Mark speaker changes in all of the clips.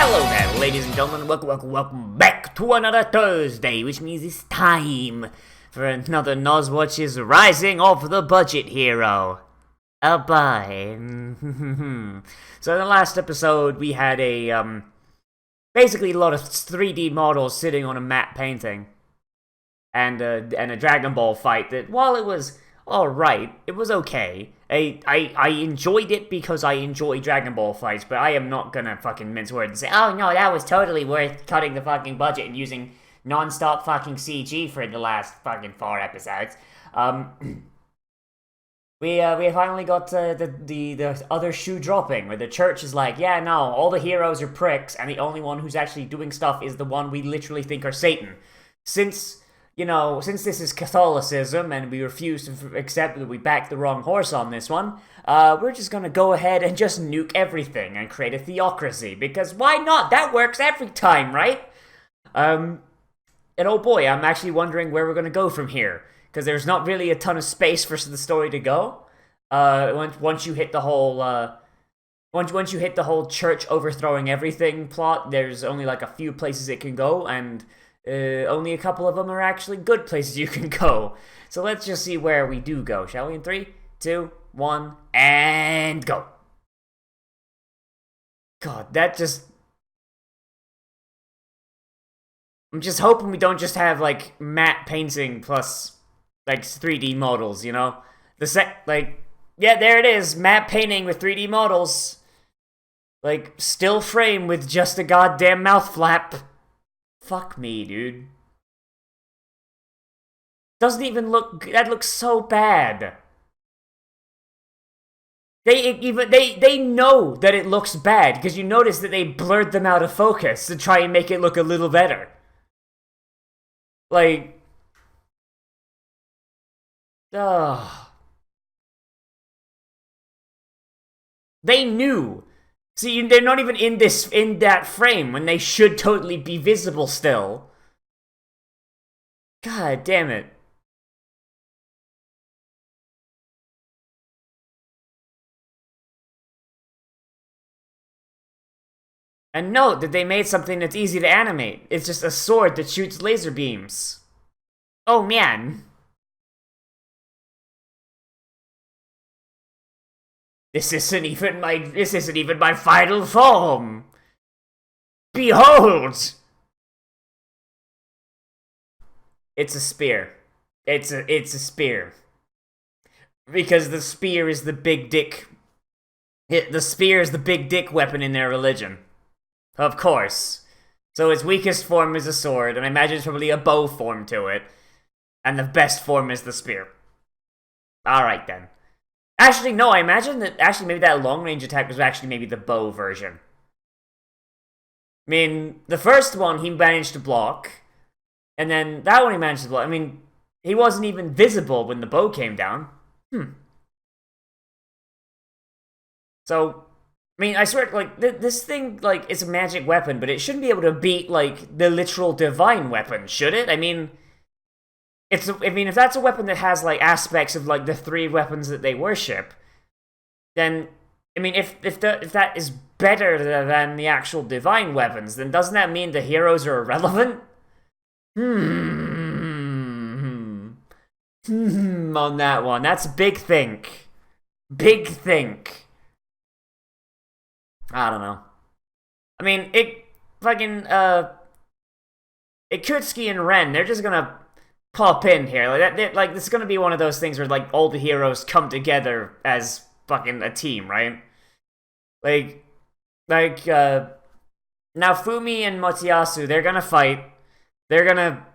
Speaker 1: Hello there, ladies and gentlemen. Welcome back to another Thursday, which means it's time for another Nozz Watches Rising of the Budget Hero. Bye. So in the last episode, we had basically a lot of 3D models sitting on a matte painting, and a Dragon Ball fight that, while it was alright, it was okay. I enjoyed it because I enjoy Dragon Ball fights, but I am not gonna fucking mince words and say, oh no, that was totally worth cutting the fucking budget and using non-stop fucking CG for the last fucking 4 episodes. We finally got the other shoe dropping, where the church is like, yeah, no, all the heroes are pricks, and the only one who's actually doing stuff is the one we literally think are Satan. Since this is Catholicism and we refuse to accept that we backed the wrong horse on this one, we're just gonna go ahead and just nuke everything and create a theocracy, because why not? That works every time, right? And oh boy, I'm actually wondering where we're gonna go from here, because there's not really a ton of space for the story to go. Once you hit the whole once you hit the whole church overthrowing everything plot, there's only like a few places it can go, and only a couple of them are actually good places you can go. So let's just see where we do go, shall we? In 3, 2, 1, and go. God, that just... I'm just hoping we don't just have, like, matte painting plus, like, 3D models, you know? Yeah, there it is, matte painting with 3D models. Like, still frame with just a goddamn mouth flap. Fuck me, dude. Doesn't even look... That looks so bad. They know that it looks bad, because you notice that they blurred them out of focus to try and make it look a little better. Like... Ugh. They knew. See, they're not even in that frame when they should totally be visible still. God damn it. And note that they made something that's easy to animate. It's just a sword that shoots laser beams. Oh man. This isn't even my final form. Behold! It's a spear. It's a spear. Because the spear is the big dick. The spear is the big dick weapon in their religion. Of course. So its weakest form is a sword, and I imagine there's probably a bow form to it. And the best form is the spear. Alright then. Actually, no, I imagine that maybe that long-range attack was actually maybe the bow version. I mean, the first one he managed to block, and then that one he managed to block. I mean, he wasn't even visible when the bow came down. So, I mean, I swear, like, this thing, like, is a magic weapon, but it shouldn't be able to beat, like, the literal divine weapon, should it? I mean, if that's a weapon that has, like, aspects of, like, the 3 weapons that they worship, then, I mean, if that is better than the actual divine weapons, then doesn't that mean the heroes are irrelevant? On that one. That's a big think. Big think. I don't know. I mean, Ikutsuki and Ren, they're just gonna pop in here. Like this is gonna be one of those things where, like, all the heroes come together as fucking a team, right? Now Fumi and Motoyasu, they're gonna fight. They're gonna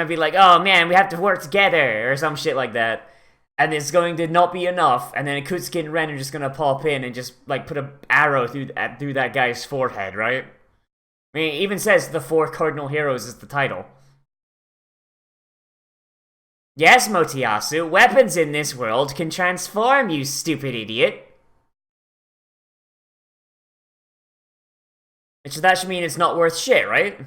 Speaker 1: be like, oh man, we have to work together, or some shit like that. And it's going to not be enough, and then Ikutsuki and Ren are just gonna pop in and just, like, put an arrow through that guy's forehead, right? I mean, it even says the 4 cardinal heroes is the title. Yes, Motoyasu, weapons in this world can transform, you stupid idiot. So that should mean it's not worth shit, right?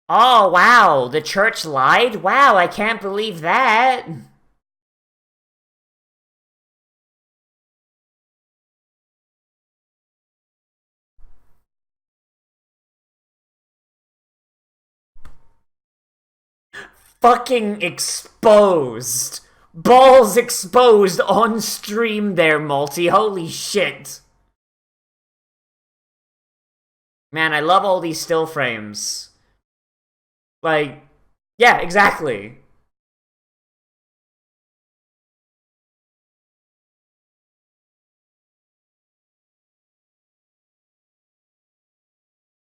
Speaker 1: Oh, wow, the church lied? Wow, I can't believe that. Fucking exposed. Balls exposed on stream there, Multi. Holy shit. Man, I love all these still frames. Like, yeah, exactly.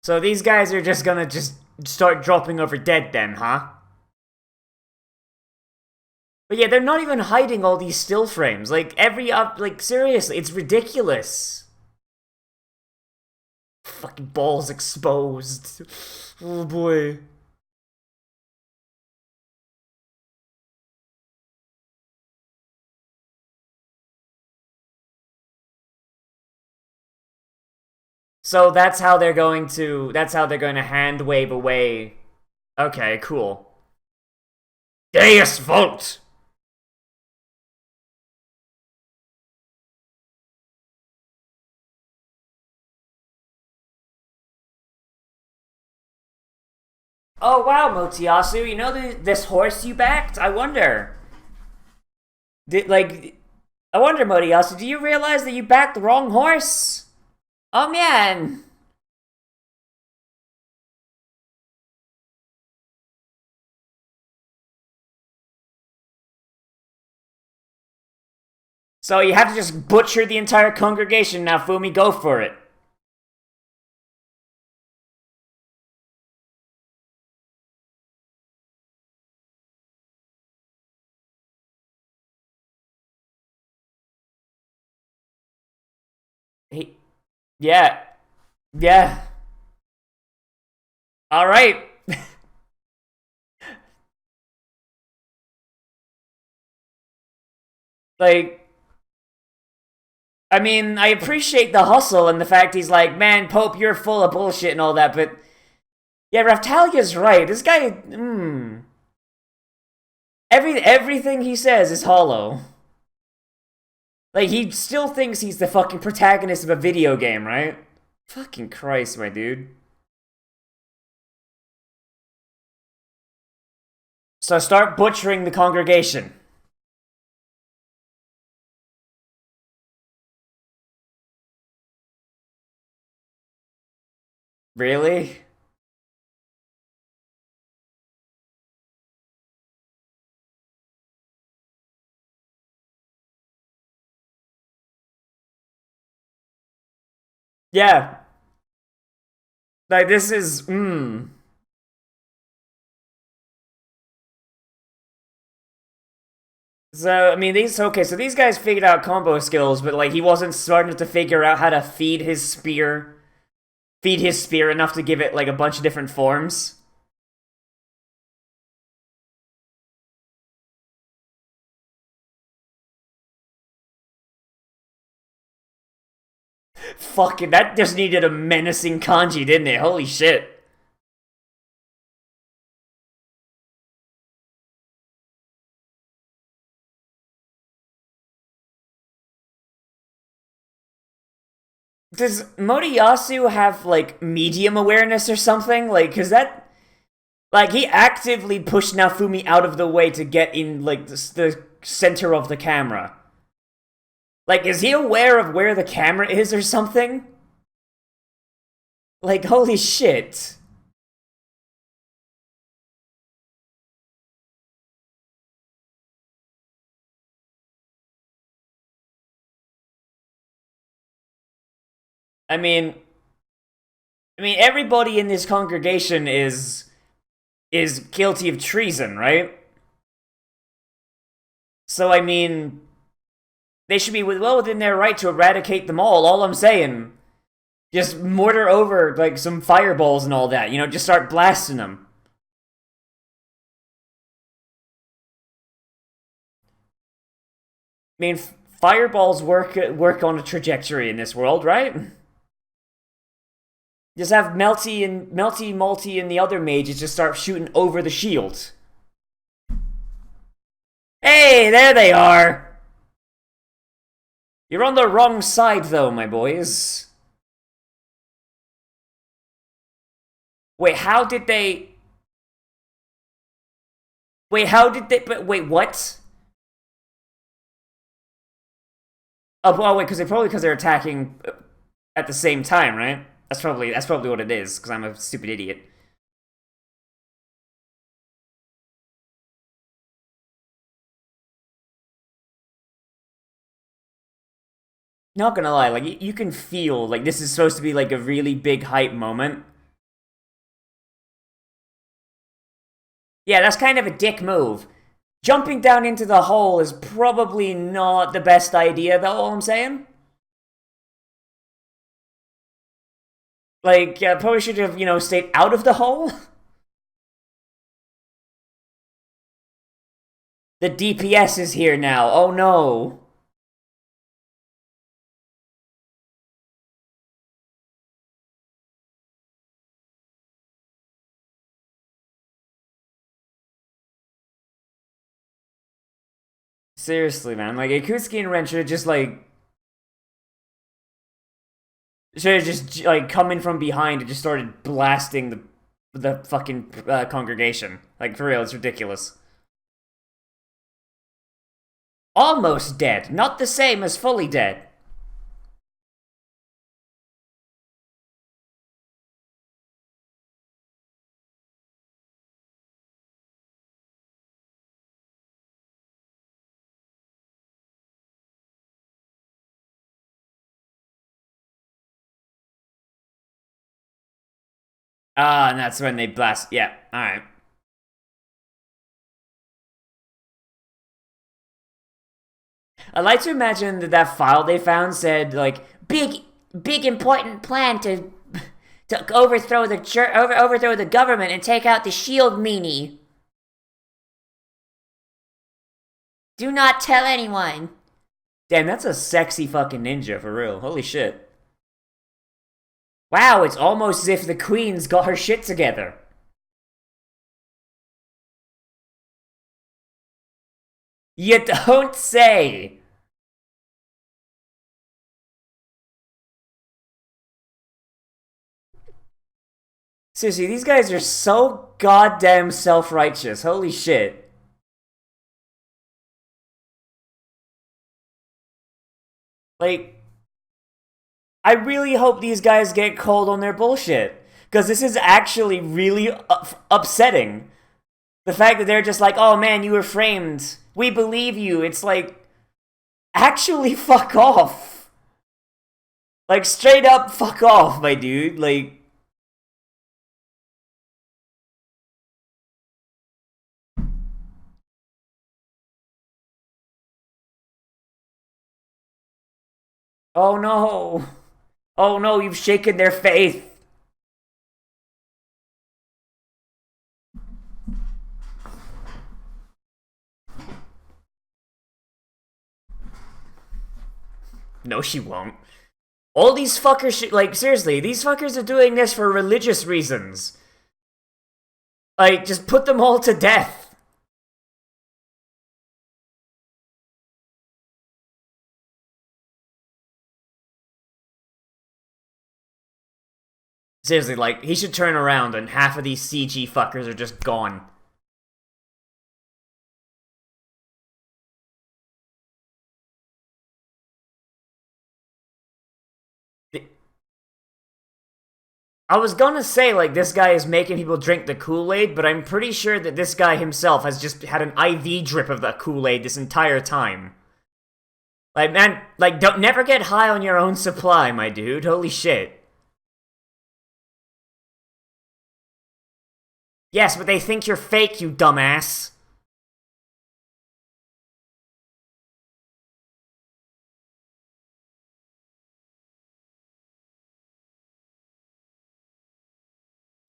Speaker 1: So these guys are just gonna just start dropping over dead then, huh? But yeah, they're not even hiding all these still frames. Like, every up, like, seriously, it's ridiculous. Fucking balls exposed. Oh boy. So that's how they're going to hand wave away. Okay, cool. Deus Volt! Oh wow, Motiyasu, you know this horse you backed? I wonder. Did like I wonder, Motiyasu, do you realize that you backed the wrong horse? Oh man. So you have to just butcher the entire congregation now, Fumi, go for it. He, yeah, yeah. All right. Like, I mean, I appreciate the hustle and the fact he's like, man, Pope, you're full of bullshit and all that, but yeah, Raftalia's right. This guy, everything he says is hollow. Like, he still thinks he's the fucking protagonist of a video game, right? Fucking Christ, my dude. So start butchering the congregation. Really? Yeah. Like, this is, So, I mean, okay, so these guys figured out combo skills, but, like, he wasn't smart enough to figure out how to feed his spear enough to give it, like, a bunch of different forms. Fucking, that just needed a menacing kanji, didn't it? Holy shit. Does Moriyasu have, like, medium awareness or something? Like, cause that, like, he actively pushed Naofumi out of the way to get in, like, the center of the camera. Like, is he aware of where the camera is or something? Like, holy shit. I mean, everybody in this congregation is guilty of treason, right? So I mean, they should be well within their right to eradicate them all I'm saying. Just mortar over, like, some fireballs and all that, you know, just start blasting them. I mean, fireballs work on a trajectory in this world, right? Just have Multi, and the other mages just start shooting over the shield. Hey, there they are! You're on the wrong side, though, my boys. Wait, how did they... Wait, how did they... But wait, what? Oh, well, wait, because they're attacking at the same time, right? That's probably what it is, because I'm a stupid idiot. Not gonna lie, like, you can feel, like, this is supposed to be, like, a really big hype moment. Yeah, that's kind of a dick move. Jumping down into the hole is probably not the best idea, though, all I'm saying. Like, probably should have, stayed out of the hole. The DPS is here now, oh no. Seriously, man, like, Akutsuki and Ren should have just, like... Should have just, like, come in from behind and just started blasting the fucking congregation. Like, for real, it's ridiculous. Almost dead, not the same as fully dead. Ah, and that's when they blast. Yeah, alright. I like to imagine that file they found said, like, big important plan to overthrow the church, overthrow the government and take out the shield meanie. Do not tell anyone. Damn, that's a sexy fucking ninja, for real. Holy shit. Wow, it's almost as if the queen's got her shit together. You don't say! Seriously, these guys are so goddamn self-righteous. Holy shit. Like, I really hope these guys get called on their bullshit. Because this is actually really upsetting. The fact that they're just like, oh man, you were framed. We believe you. It's like, actually fuck off. Like, straight up fuck off, my dude. Like, oh no. Oh no, you've shaken their faith. No, she won't. All these fuckers, like, seriously, these fuckers are doing this for religious reasons. Like, just put them all to death. Seriously, like, he should turn around and half of these CG fuckers are just gone. I was gonna say, like, this guy is making people drink the Kool-Aid, but I'm pretty sure that this guy himself has just had an IV drip of that Kool-Aid this entire time. Like, man, like, don't never get high on your own supply, my dude. Holy shit. Yes, but they think you're fake, you dumbass.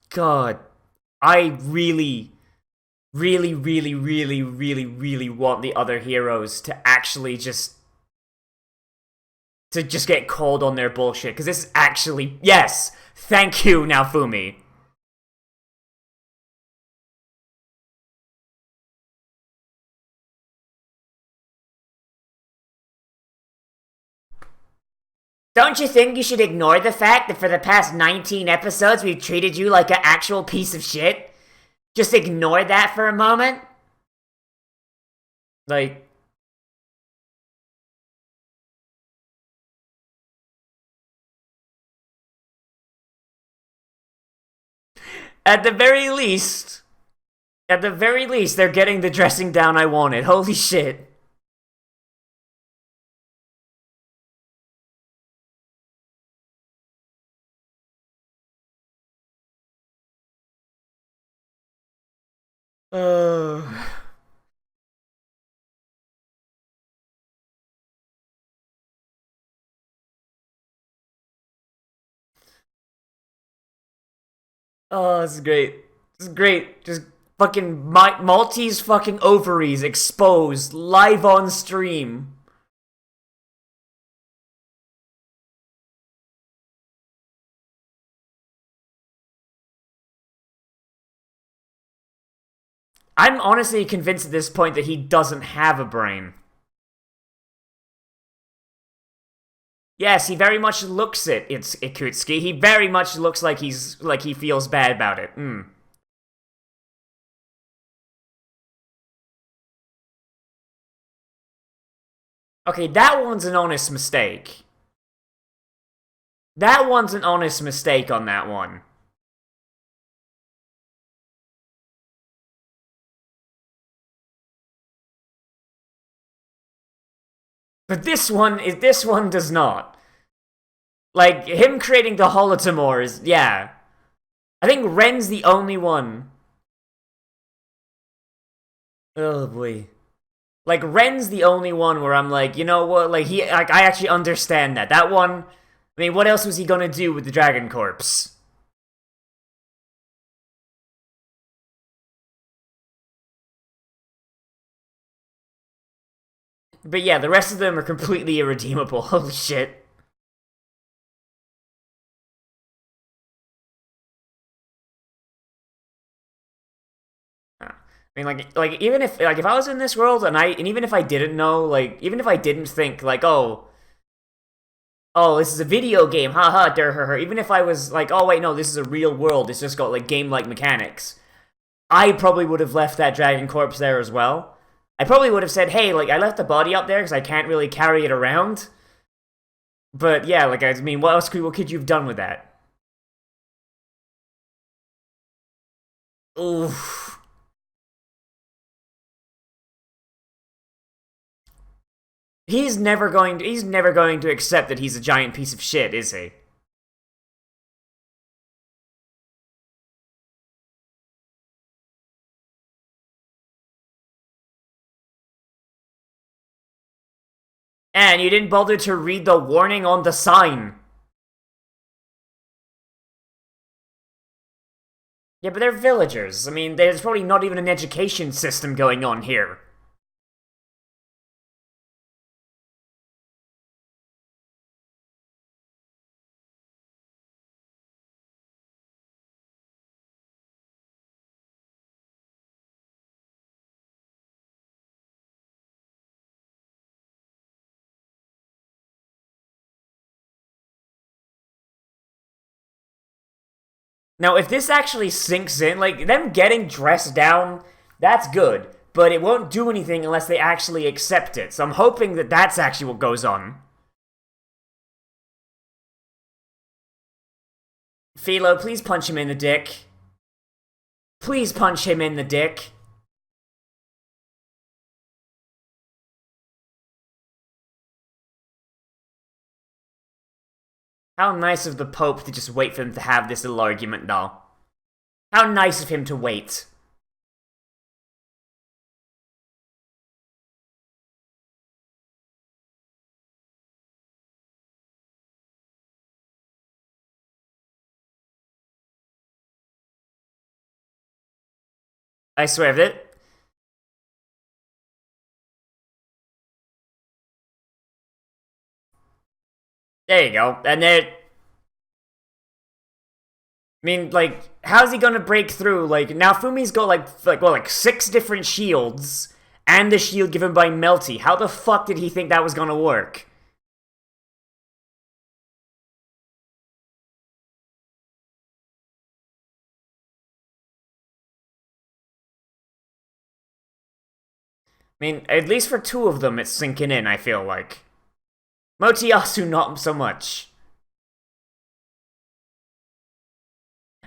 Speaker 1: God, I really, really, really, really, really, really want the other heroes to actually just to just get called on their bullshit, because this is actually... Yes! Thank you, Naofumi. Don't you think you should ignore the fact that for the past 19 episodes we've treated you like an actual piece of shit? Just ignore that for a moment? Like... At the very least, they're getting the dressing down I wanted. Holy shit. Uh... Oh, this is great. This is great. Just fucking Maltese fucking ovaries exposed live on stream. I'm honestly convinced at this point that he doesn't have a brain. Yes, he very much looks it. It's Ikutsuki. He very much looks like he feels bad about it. Okay, that one's an honest mistake. That one's an honest mistake on that one. But this one does not. Like, him creating the Holotomor is, yeah. I think Ren's the only one. Oh boy. Like, Ren's the only one where I'm like, you know what, like, I actually understand that. That one, I mean, what else was he gonna do with the Dragon Corpse? But yeah, the rest of them are completely irredeemable. Holy shit. I mean, like even if I was in this world and even if I didn't know, like even if I didn't think like, oh, this is a video game, haha, her. Even if I was like, oh wait, no, this is a real world. It's just got like game-like mechanics. I probably would have left that dragon corpse there as well. I probably would have said, hey, like I left the body up there because I can't really carry it around. But yeah, like I mean, what could you have done with that? Oof. He's never going to accept that he's a giant piece of shit, is he? And you didn't bother to read the warning on the sign. Yeah, but they're villagers. I mean, there's probably not even an education system going on here. Now, if this actually sinks in, like, them getting dressed down, that's good. But it won't do anything unless they actually accept it. So I'm hoping that that's actually what goes on. Philo, please punch him in the dick. Please punch him in the dick. How nice of the Pope to just wait for them to have this little argument, though. How nice of him to wait. I swear it. There you go. And then, I mean, like, how's he gonna break through? Like, now Fumi's got like 6 different shields and the shield given by Melty. How the fuck did he think that was gonna work? I mean, at least for 2 of them, it's sinking in, I feel like. Motoyasu, not so much.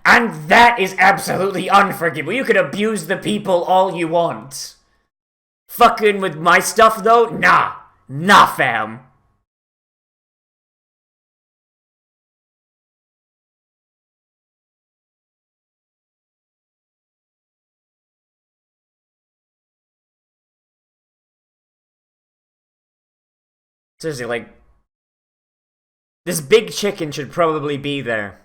Speaker 1: And that is absolutely unforgivable. You can abuse the people all you want. Fucking with my stuff, though? Nah. Nah, fam. Seriously, like, this big chicken should probably be there.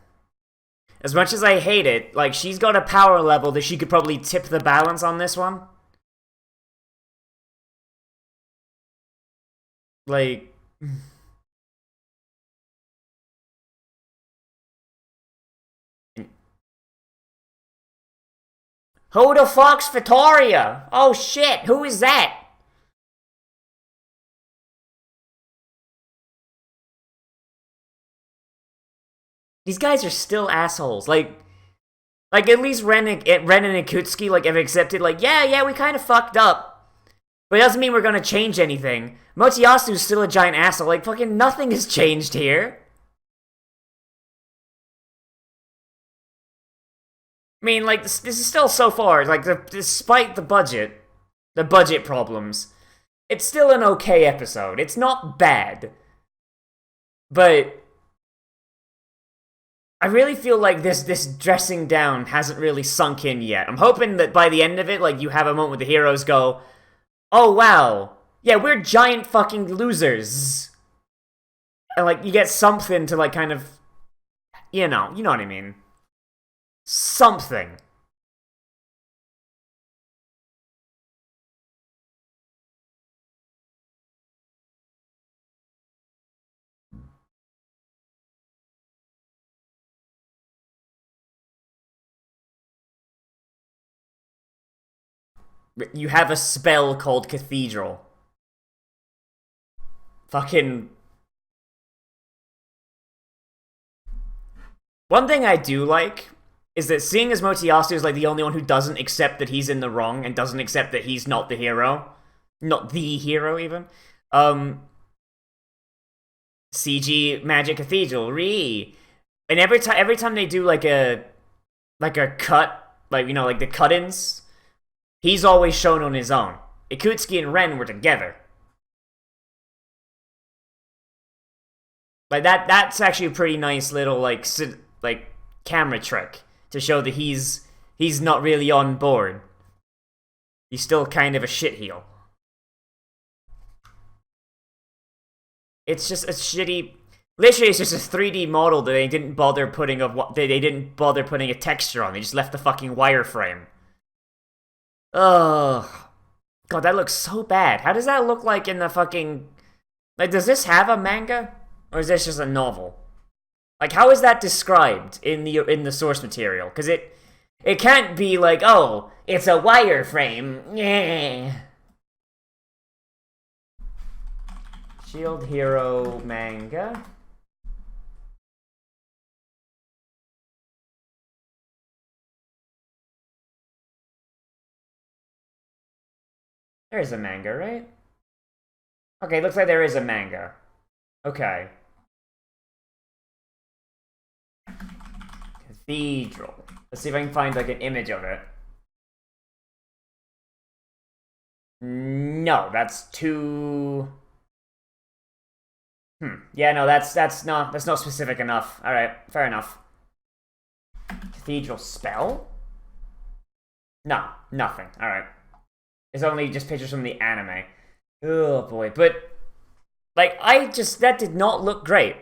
Speaker 1: As much as I hate it, like, she's got a power level that she could probably tip the balance on this one. Like... Who the fuck's Vittoria? Oh shit, who is that? These guys are still assholes. Like at least Ren and Akutsuki, like, have accepted, like, yeah, we kind of fucked up. But it doesn't mean we're gonna change anything. Motiyasu's still a giant asshole. Like, fucking nothing has changed here. I mean, like, this is still so far, like, despite the budget problems, it's still an okay episode. It's not bad. But I really feel like this dressing down hasn't really sunk in yet. I'm hoping that by the end of it, like, you have a moment where the heroes go, oh wow, yeah, we're giant fucking losers. And, like, you get something to, like, kind of, you know what I mean. Something. You have a spell called Cathedral. Fucking... One thing I do like is that seeing as Motoyasu is, like, the only one who doesn't accept that he's in the wrong and doesn't accept that he's not the hero. Not the hero, even. CG Magic Cathedral, and every time they do, like a cut, like, you know, like the cut-ins, he's always shown on his own. Ikutsuki and Ren were together. Like, that's actually a pretty nice little, like camera trick to show that he's not really on board. He's still kind of a shitheel. It's just a shitty... Literally, it's just a 3D model that they didn't bother putting a texture on. They just left the fucking wireframe. Ugh. God, that looks so bad. How does that look like in the fucking... Like, does this have a manga? Or is this just a novel? Like, how is that described in the source material? Because it can't be like, oh, it's a wireframe. Yeah. Shield Hero manga. There's a manga, right? Okay, looks like there is a manga. Okay. Cathedral. Let's see if I can find, like, an image of it. No, that's too... Yeah, no, that's not specific enough. Alright, fair enough. Cathedral spell? No, nothing. Alright. It's only just pictures from the anime. Oh boy, but... Like, that did not look great.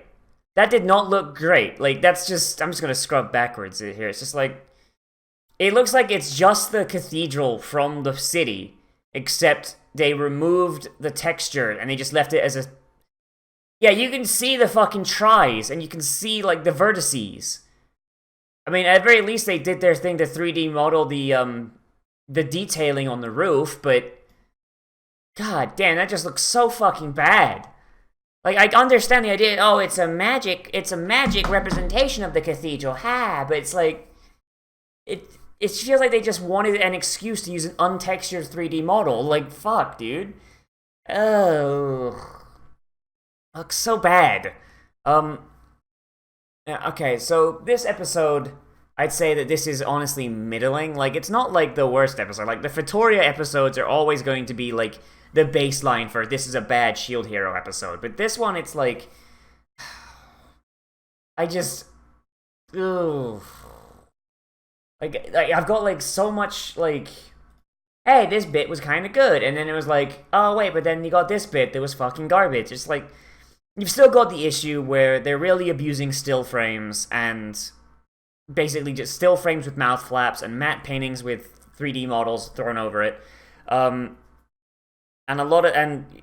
Speaker 1: That did not look great. Like, that's just... I'm just gonna scrub backwards here. It's just like... It looks like it's just the cathedral from the city, except they removed the texture and they just left it as a... Yeah, you can see the fucking tries, and you can see, like, the vertices. I mean, at the very least, they did their thing to 3D model the detailing on the roof, but god damn, that just looks so fucking bad. Like, I understand the idea, oh, it's a magic representation of the cathedral, ha, but it's like, it feels like they just wanted an excuse to use an untextured 3D model. Like, fuck, dude. Oh, looks so bad. Um, yeah, okay, so this episode, I'd say that this is honestly middling. Like, it's not like the worst episode. Like, the Fatoria episodes are always going to be like the baseline for this is a bad Shield Hero episode. But this one, it's like, I just, ugh. Like I've got like so much like, hey, this bit was kind of good, and then it was like, oh wait, but then you got this bit that was fucking garbage. It's like you've still got the issue where they're really abusing still frames and basically just still frames with mouth flaps and matte paintings with 3D models thrown over it, and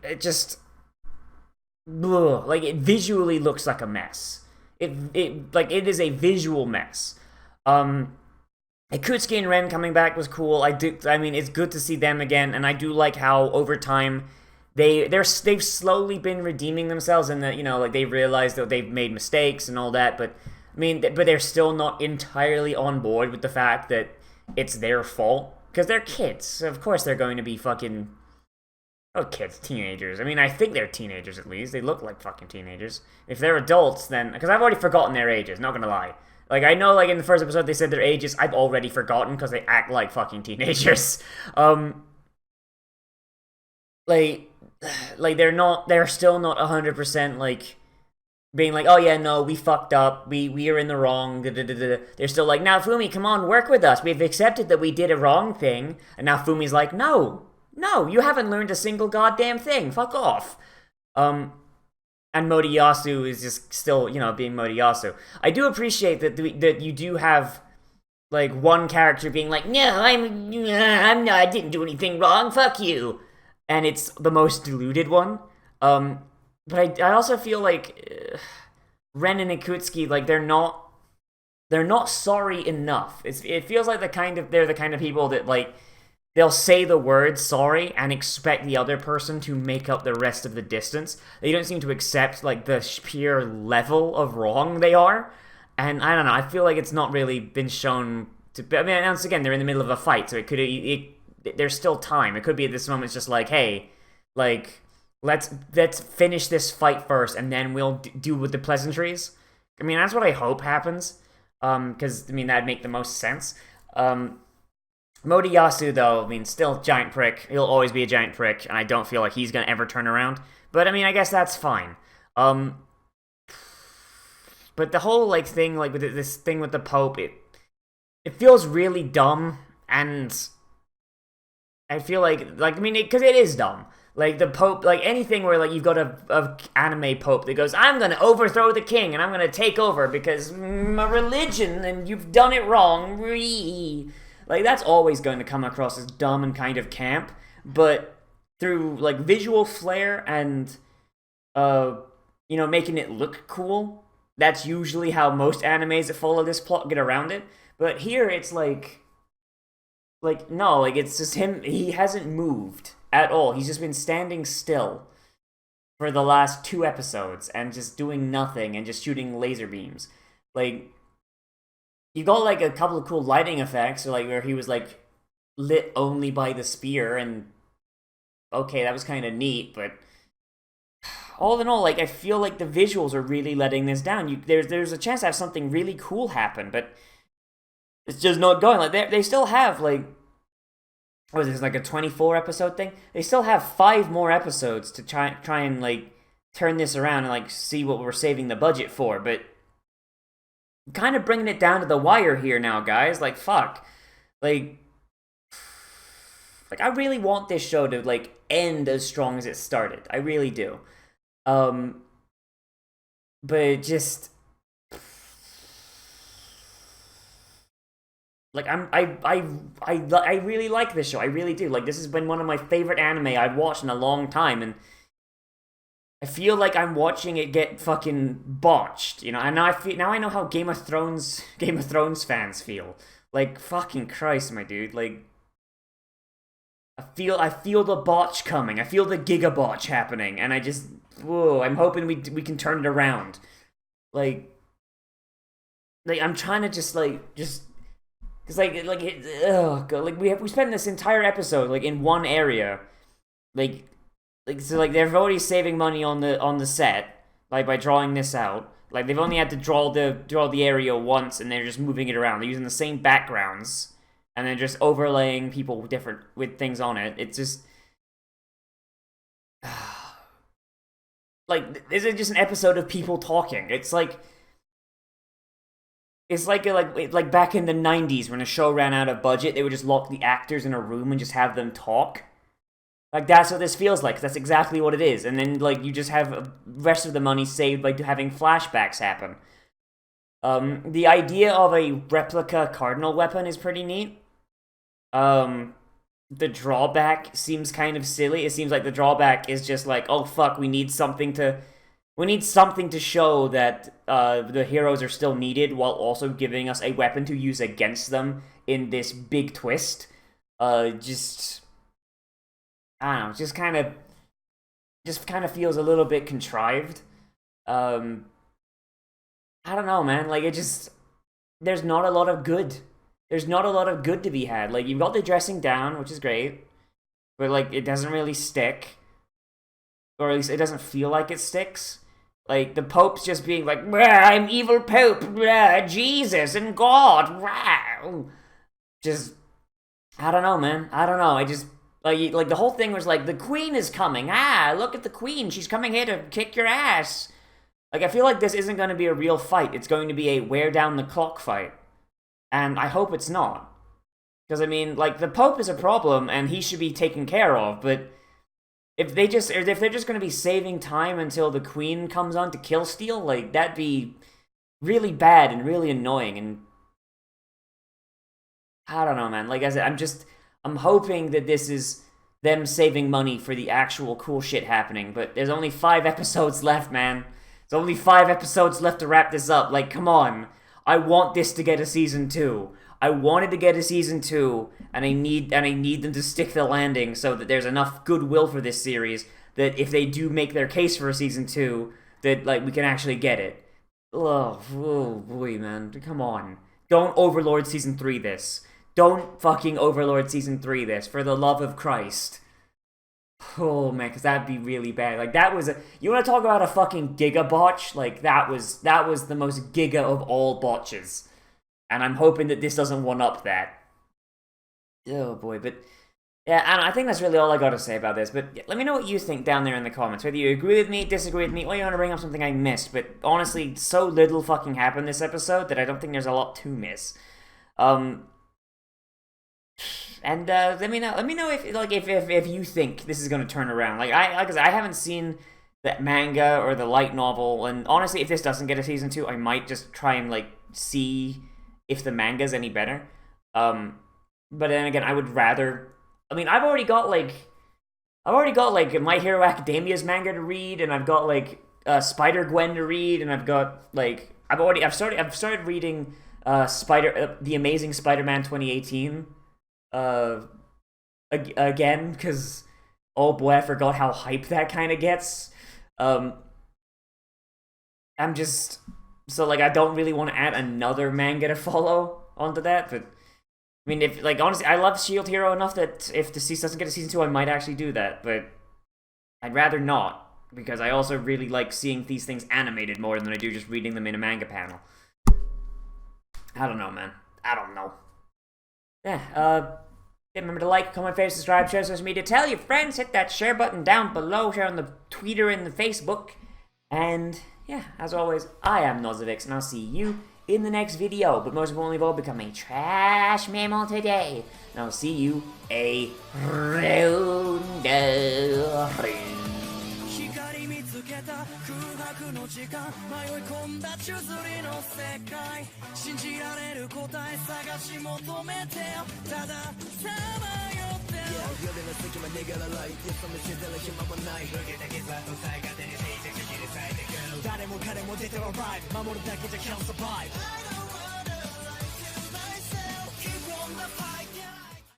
Speaker 1: it just, ugh, like it visually looks like a mess. It is a visual mess. Akutsuki and Ren coming back was cool. I mean, it's good to see them again, and I do like how over time they've slowly been redeeming themselves, and that, you know, like they realized that they've made mistakes and all that. But I mean, but they're still not entirely on board with the fact that it's their fault because they're kids. So of course, they're going to be fucking kids, teenagers. I mean, I think they're teenagers at least. They look like fucking teenagers. If they're adults, then because I've already forgotten their ages. Not gonna lie. Like, I know, like, in the first episode they said their ages, I've already forgotten because they act like fucking teenagers. Like, they're still not 100%, like, being like, oh yeah, no, we fucked up, we are in the wrong, da, da, da, da. They're still like, now Fumi, come on, work with us, we've accepted that we did a wrong thing, and now Fumi's like, no, you haven't learned a single goddamn thing, fuck off. And Modiyasu is just still, you know, being Modiyasu. I do appreciate that you do have like one character being like, "No, I'm not. I didn't do anything wrong. Fuck you," and it's the most deluded one. But I also feel like Ren and Akutsuki, like they're not sorry enough. It feels like they're the kind of people that like they'll say the word sorry and expect the other person to make up the rest of the distance. They don't seem to accept like the sheer level of wrong they are. And I don't know, I feel like it's not really been shown to be, I mean, once again, they're in the middle of a fight, so there's still time. It could be at this moment it's just like, hey, like let's finish this fight first and then we'll do with the pleasantries. I mean, that's what I hope happens. Cuz I mean, that'd make the most sense. Modiyasu, though, I mean, still giant prick. He'll always be a giant prick, and I don't feel like he's gonna ever turn around. But I mean, I guess that's fine. But the whole like thing, like with this thing with the Pope, it feels really dumb, and I feel like I mean, because it is dumb. Like the Pope, like anything where like you've got a anime Pope that goes, I'm gonna overthrow the king and I'm gonna take over because my religion and you've done it wrong. Like, that's always going to come across as dumb and kind of camp, but through, like, visual flair and, you know, making it look cool, that's usually how most animes that follow this plot get around it. But here, it's no, like, it's just him, he hasn't moved at all. He's just been standing still for the last 2 episodes and just doing nothing and just shooting laser beams. Like, you got like a couple of cool lighting effects, like where he was like lit only by the spear, and okay, that was kind of neat. But all in all, like I feel like the visuals are really letting this down. There's a chance to have something really cool happen, but it's just not going. Like they still have like, what is this, like a 24 episode thing? They still have 5 more episodes to try and like turn this around and like see what we're saving the budget for, but kind of bringing it down to the wire here now, guys. Like, fuck. Like I really want this show to, like, end as strong as it started. I really do. But it just... Like, I really like this show. I really do. Like, this has been one of my favorite anime I've watched in a long time, and I feel like I'm watching it get fucking botched, you know. And now I know how Game of Thrones fans feel. Like fucking Christ, my dude. Like I feel the botch coming. I feel the giga botch happening, and I just whoa. I'm hoping we can turn it around. Like I'm trying to just because oh god, like we spent this entire episode like in one area, so like they're already saving money on the set like by drawing this out. Like they've only had to draw the area once, and they're just moving it around. They're using the same backgrounds, and then just overlaying people with things on it. It's just like this is just an episode of people talking. It's like back in the 90s when a show ran out of budget, they would just lock the actors in a room and just have them talk. Like, that's what this feels like. That's exactly what it is. And then, like, you just have the rest of the money saved by having flashbacks happen. The idea of a replica cardinal weapon is pretty neat. The drawback seems kind of silly. It seems like the drawback is just like, oh, fuck, we need something to show that the heroes are still needed while also giving us a weapon to use against them in this big twist. I don't know, just kind of feels a little bit contrived. I don't know, man. Like, there's not a lot of good. There's not a lot of good to be had. Like, you've got the dressing down, which is great, but, like, it doesn't really stick. Or at least it doesn't feel like it sticks. Like, the Pope's just being like, I'm evil Pope, Jesus and God, just, I don't know, man. I don't know. I just, like the whole thing was like, the Queen is coming. Look at the Queen. She's coming here to kick your ass. Like, I feel like this isn't going to be a real fight. It's going to be a wear down the clock fight. And I hope it's not. Because, I mean, like, the Pope is a problem, and he should be taken care of, but if they're just going to be saving time until the Queen comes on to kill Steel, like, that'd be really bad and really annoying, and I don't know, man. Like I said, I'm hoping that this is them saving money for the actual cool shit happening, but there's only 5 episodes left, man. There's only 5 episodes left to wrap this up. Like, come on. I want this to get a season 2. I wanted to get a season 2, and I need them to stick the landing so that there's enough goodwill for this series that if they do make their case for a season 2, that, like, we can actually get it. Oh boy, man. Come on. Don't Overlord Season 3 this. Don't fucking Overlord Season 3 this, for the love of Christ. Oh, man, because that'd be really bad. Like, that was you want to talk about a fucking giga botch? Like, that was the most giga of all botches. And I'm hoping that this doesn't one-up that. Oh, boy, but yeah, and I think that's really all I got to say about this. But let me know what you think down there in the comments. Whether you agree with me, disagree with me, or you want to bring up something I missed. But honestly, so little fucking happened this episode that I don't think there's a lot to miss. And let me know if you think this is gonna turn around. Like I haven't seen that manga or the light novel, and honestly, if this doesn't get a season 2, I might just try and like see if the manga's any better. But then again, I would rather. I mean, I've already got like My Hero Academia's manga to read, and I've got like Spider-Gwen to read, and I've got like I've started reading The Amazing Spider-Man 2018 again, because oh boy, I forgot how hype that kind of gets. I'm just so like I don't really want to add another manga to follow onto that, but I mean, if like honestly, I love Shield Hero enough that if the season doesn't get a season 2, I might actually do that, but I'd rather not, because I also really like seeing these things animated more than I do just reading them in a manga panel. I don't know, man. I don't know. Yeah, remember to like, comment, favorite, subscribe, share social media, tell your friends, hit that share button down below, share on the Twitter and the Facebook, and yeah, as always, I am Nozz, and I'll see you in the next video, but most importantly of all, become a trash mammal today, and I'll see you around. 空白の時間迷い込んだ宙づりの世界信じられる答え探し求めてたださまよって
Speaker 2: Yeah 夜の隙間逃げられいよそ見せてる暇もない受けた傷跡さえ勝手に静寂切り裂いてく誰も彼も出ては ride 守るだけじゃ can't survive